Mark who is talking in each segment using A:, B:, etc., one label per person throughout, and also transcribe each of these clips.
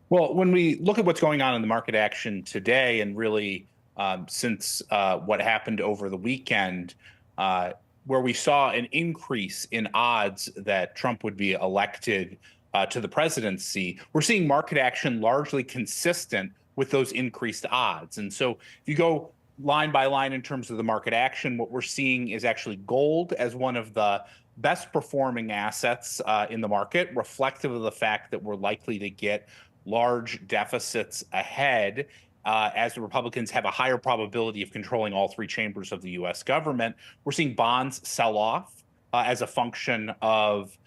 A: Well, when we look at what's going on in the market action today, and really since what happened over the weekend, uh, where we saw an increase in odds that Trump would be elected to the presidency, we're seeing market action largely consistent with those increased odds. And so, if you go line by line in terms of the market action, what we're seeing is actually gold as one of the best performing assets in the market, reflective of the fact that we're likely to get large deficits ahead as the Republicans have a higher probability of controlling all three chambers of the U.S. government. We're seeing bonds sell off as a function of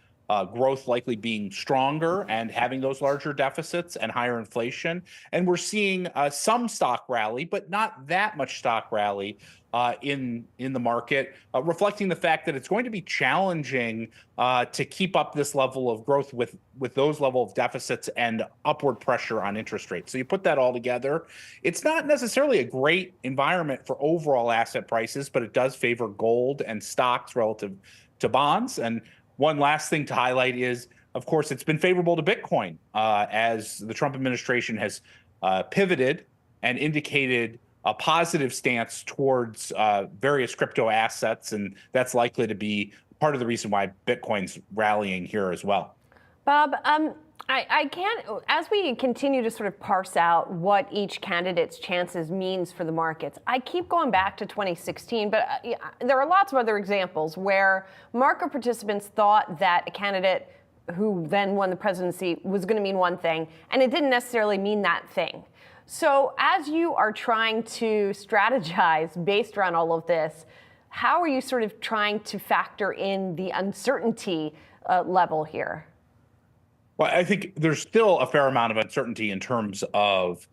A: growth likely being stronger and having those larger deficits and higher inflation. And we're seeing some stock rally, but not that much stock rally in the market, reflecting the fact that it's going to be challenging to keep up this level of growth with those level of deficits and upward pressure on interest rates. So you put that all together, it's not necessarily a great environment for overall asset prices, but it does favor gold and stocks relative to bonds. And one last thing to highlight is, of course, it's been favorable to Bitcoin as the Trump administration has pivoted and indicated a positive stance towards various crypto assets, and that's likely to be part of the reason why Bitcoin's rallying here as well.
B: Bob, I can't, as we continue to sort of parse out what each candidate's chances means for the markets, I keep going back to 2016, but there are lots of other examples where market participants thought that a candidate who then won the presidency was going to mean one thing, and it didn't necessarily mean that thing. So as you are trying to strategize based around all of this, how are you sort of trying to factor in the uncertainty level here?
A: Well, I think there's still a fair amount of uncertainty in terms of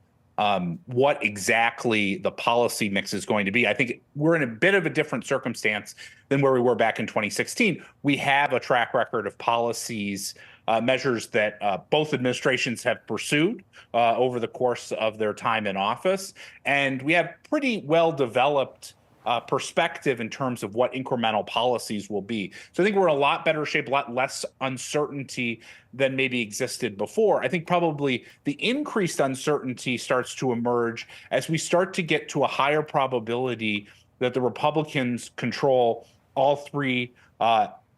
A: what exactly the policy mix is going to be. I think we're in a bit of a different circumstance than where we were back in 2016. We have a track record of policies, measures that both administrations have pursued over the course of their time in office. And we have pretty well developed perspective in terms of what incremental policies will be. So I think we're in a lot better shape, a lot less uncertainty than maybe existed before. I think probably the increased uncertainty starts to emerge as we start to get to a higher probability that the Republicans control all three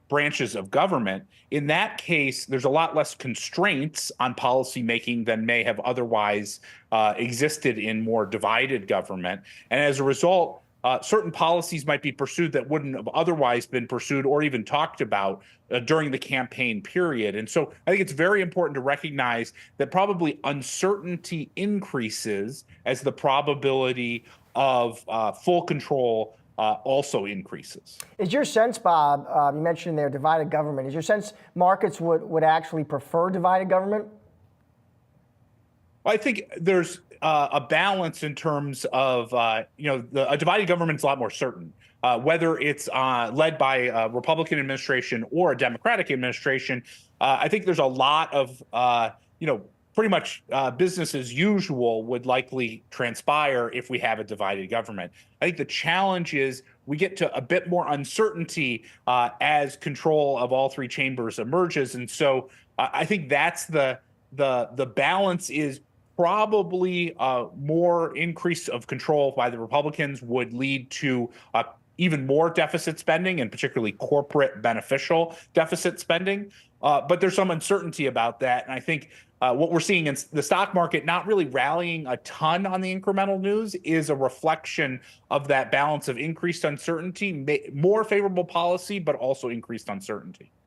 A: branches of government. In that case, there's a lot less constraints on policy making than may have otherwise existed in more divided government. And as a result, certain policies might be pursued that wouldn't have otherwise been pursued or even talked about during the campaign period. And so I think it's very important to recognize that probably uncertainty increases as the probability of full control also increases.
C: Is your sense, Bob, you mentioned there divided government, is your sense markets would actually prefer divided government?
A: I think there's a balance in terms of, a divided government's a lot more certain. Whether it's led by a Republican administration or a Democratic administration, I think there's a lot of, pretty much business as usual would likely transpire if we have a divided government. I think the challenge is we get to a bit more uncertainty as control of all three chambers emerges. And so I think that's the balance is probably more increase of control by the Republicans would lead to even more deficit spending, and particularly corporate beneficial deficit spending. But there's some uncertainty about that. And I think what we're seeing in the stock market not really rallying a ton on the incremental news is a reflection of that balance of increased uncertainty, more favorable policy, but also increased uncertainty.